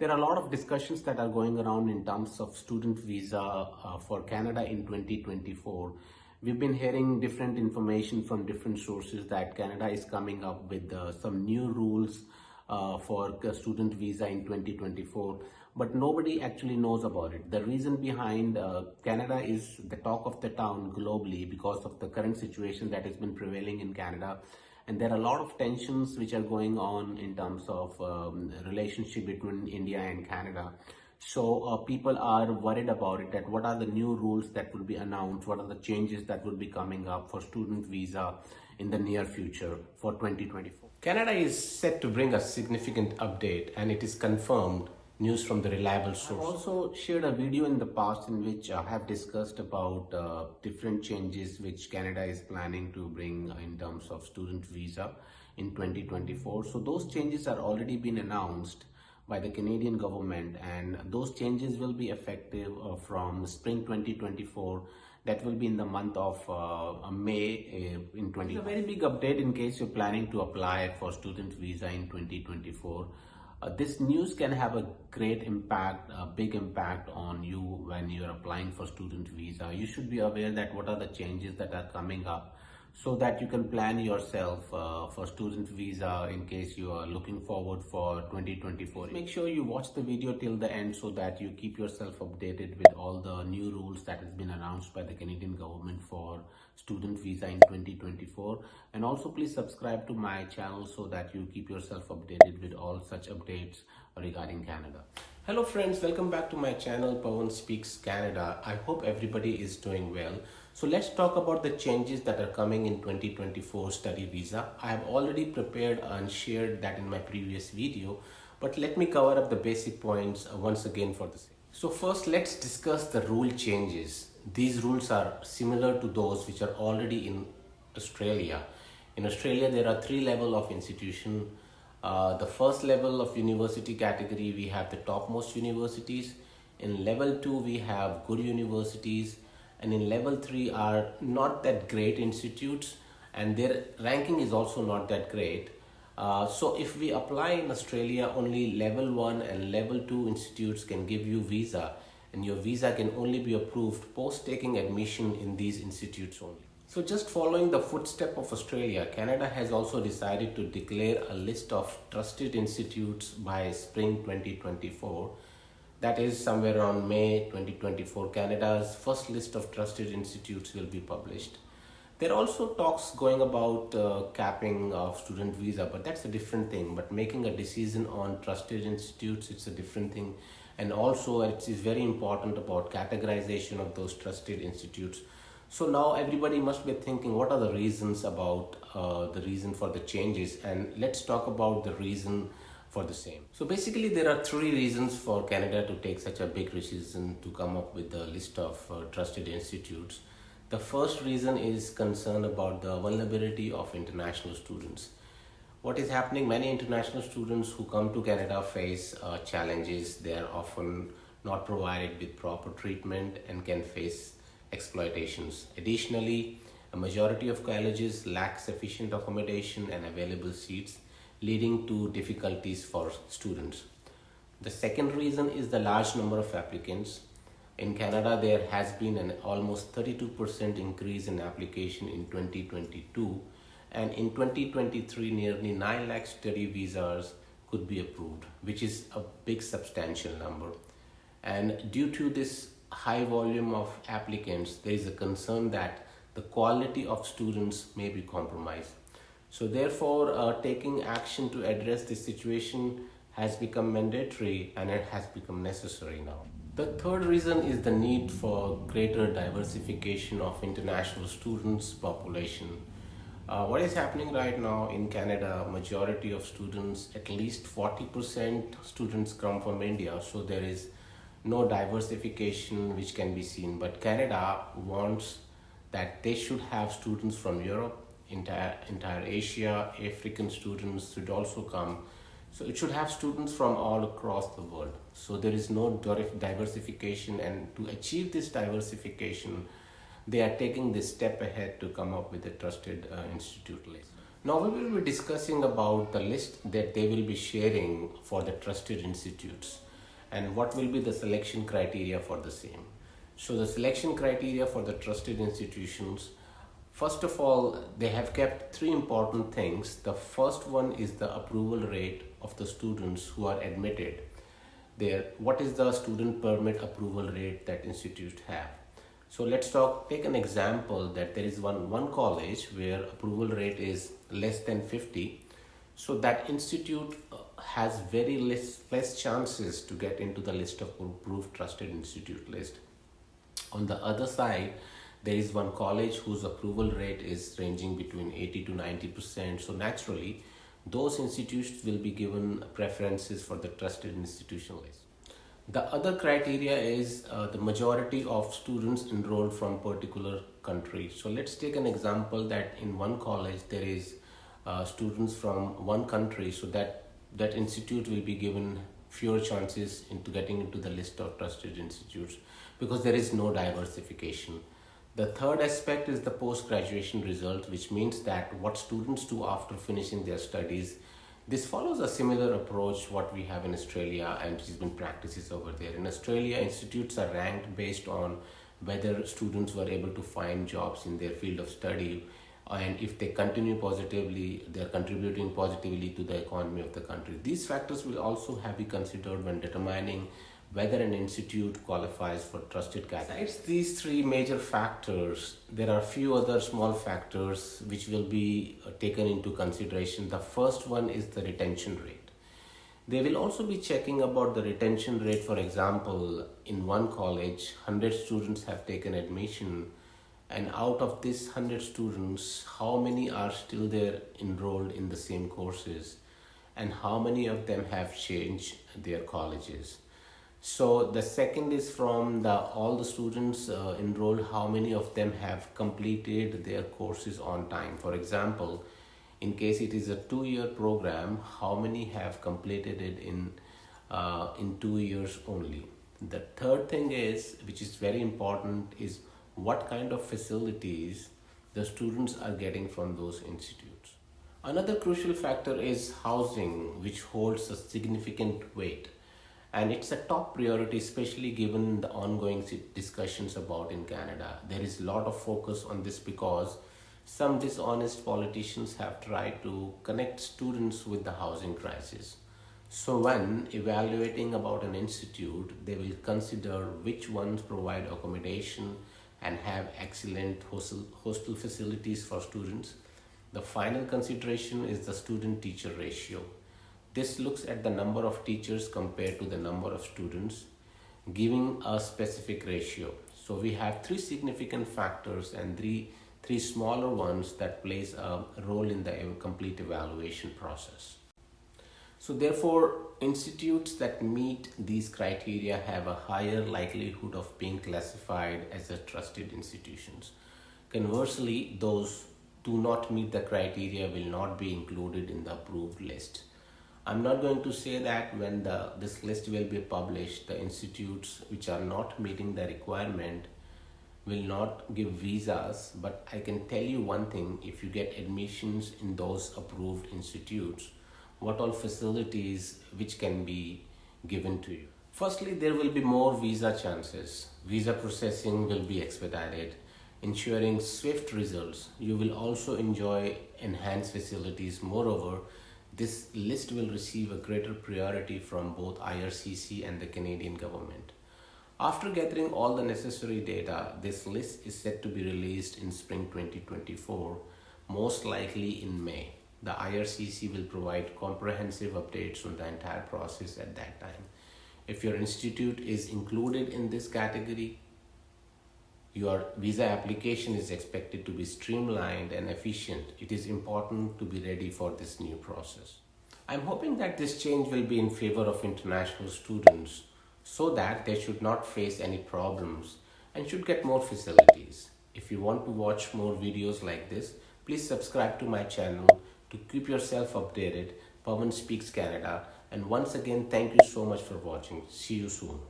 There are a lot of discussions that are going around in terms of student visa for Canada in 2024. We've been hearing different information from different sources that Canada is coming up with some new rules for student visa in 2024, but nobody actually knows about it. The reason behind Canada is the talk of the town globally because of the current situation that has been prevailing in Canada. And there are a lot of tensions which are going on in terms of relationship between India and Canada. So people are worried about it, that what are the new rules that will be announced, what are the changes that will be coming up for student visa in the near future for 2024. Canada is set to bring a significant update, and it is confirmed news from the reliable source. I've also shared a video in the past in which I have discussed about different changes which Canada is planning to bring in terms of student visa in 2024. So those changes are already been announced by the Canadian government, and those changes will be effective from spring 2024. That will be in the month of May in 20. It's a very big update in case you're planning to apply for student visa in 2024. This news can have a great impact, a big impact on you when you're applying for student visa. You should be aware that what are the changes that are coming up so that you can plan yourself for student visa in case you are looking forward for 2024. Make sure you watch the video till the end so that you keep yourself updated with all the new rules that has been announced by the Canadian government for student visa in 2024. And also please subscribe to my channel so that you keep yourself updated with all such updates regarding Canada. Hello friends, welcome back to my channel Pawan Speaks Canada. I hope everybody is doing well. So let's talk about the changes that are coming in 2024 study visa. I have already prepared and shared that in my previous video, but let me cover up the basic points once again for the sake. So first, let's discuss the rule changes. These rules are similar to those which are already in Australia. In Australia, there are three levels of institution. The first level of university category, we have the topmost universities. In level 2, we have good universities. And in level 3 are not that great institutes, and their ranking is also not that great. So if we apply in Australia, only level 1 and level 2 institutes can give you visa, and your visa can only be approved post taking admission in these institutes only. So just following the footstep of Australia, Canada has also decided to declare a list of trusted institutes by spring 2024. That is somewhere around May 2024, Canada's first list of trusted institutes will be published. There are also talks going about capping of student visa, but that's a different thing. But making a decision on trusted institutes, it's a different thing. And also it is very important about categorization of those trusted institutes. So now everybody must be thinking, what are the reasons about the reason for the changes? And let's talk about the reason for the same. So basically there are three reasons for Canada to take such a big decision to come up with a list of trusted institutes. The first reason is concern about the vulnerability of international students. What is happening, many international students who come to Canada face challenges. They are often not provided with proper treatment and can face exploitations. Additionally, a majority of colleges lack sufficient accommodation and available seats, leading to difficulties for students. The second reason is the large number of applicants. In Canada, there has been an almost 32% increase in application in 2022, and in 2023, nearly 9 lakh study visas could be approved, which is a big substantial number. And due to this high volume of applicants, there is a concern that the quality of students may be compromised. So therefore, taking action to address this situation has become mandatory, and it has become necessary now. The third reason is the need for greater diversification of international students' population. What is happening right now in Canada, majority of students, at least 40% students come from India, so there is no diversification which can be seen. But Canada wants that they should have students from Europe, entire Asia, African students should also come. So it should have students from all across the world. So there is no diversification, and to achieve this diversification, they are taking this step ahead to come up with a trusted institute list. Now we will be discussing about the list that they will be sharing for the trusted institutes. and what will be the selection criteria for the same. So the selection criteria for the trusted institutions, first of all, they have kept three important things. The first one is the approval rate of the students who are admitted. What is the student permit approval rate that institutes have? So let's take an example that there is one college where approval rate is less than 50. So that institute has very less chances to get into the list of approved trusted institute list. On the other side, there is one college whose approval rate is ranging between 80 to 90%. So naturally, those institutions will be given preferences for the trusted institution list. The other criteria is the majority of students enrolled from particular country. So let's take an example that in one college there is students from one country, so that institute will be given fewer chances into getting into the list of trusted institutes because there is no diversification. The third aspect is the post-graduation result, which means that what students do after finishing their studies. This follows a similar approach what we have in Australia and which has been practices over there. In Australia, institutes are ranked based on whether students were able to find jobs in their field of study, and if they continue positively, they are contributing positively to the economy of the country. These factors will also have to be considered when determining whether an institute qualifies for trusted category. Besides these three major factors, there are a few other small factors which will be taken into consideration. The first one is the retention rate. They will also be checking about the retention rate. For example, in one college, 100 students have taken admission, and out of this 100 students, how many are still there enrolled in the same courses, and how many of them have changed their colleges. So the second is from all the students enrolled, how many of them have completed their courses on time. For example, in case it is a 2-year program, how many have completed it in 2 years only. The third thing is, which is very important, is what kind of facilities the students are getting from those institutes. Another crucial factor is housing, which holds a significant weight. And it's a top priority, especially given the ongoing discussions about in Canada. There is a lot of focus on this because some dishonest politicians have tried to connect students with the housing crisis. So when evaluating about an institute, they will consider which ones provide accommodation and have excellent hostel facilities for students. The final consideration is the student-teacher ratio. This looks at the number of teachers compared to the number of students, giving a specific ratio. So we have three significant factors and three smaller ones that plays a role in the complete evaluation process. So therefore, institutes that meet these criteria have a higher likelihood of being classified as a trusted institutions. Conversely, those do not meet the criteria will not be included in the approved list. I'm not going to say that when this list will be published, the institutes which are not meeting the requirement will not give visas, but I can tell you one thing: if you get admissions in those approved institutes, what all facilities which can be given to you. Firstly, there will be more visa chances. Visa processing will be expedited, ensuring swift results. You will also enjoy enhanced facilities. Moreover, this list will receive a greater priority from both IRCC and the Canadian government. After gathering all the necessary data, this list is set to be released in spring 2024, most likely in May. The IRCC will provide comprehensive updates on the entire process at that time. If your institute is included in this category, your visa application is expected to be streamlined and efficient. It is important to be ready for this new process. I'm hoping that this change will be in favor of international students so that they should not face any problems and should get more facilities. If you want to watch more videos like this, please subscribe to my channel to keep yourself updated. Pawan Speaks Canada. And once again, thank you so much for watching. See you soon.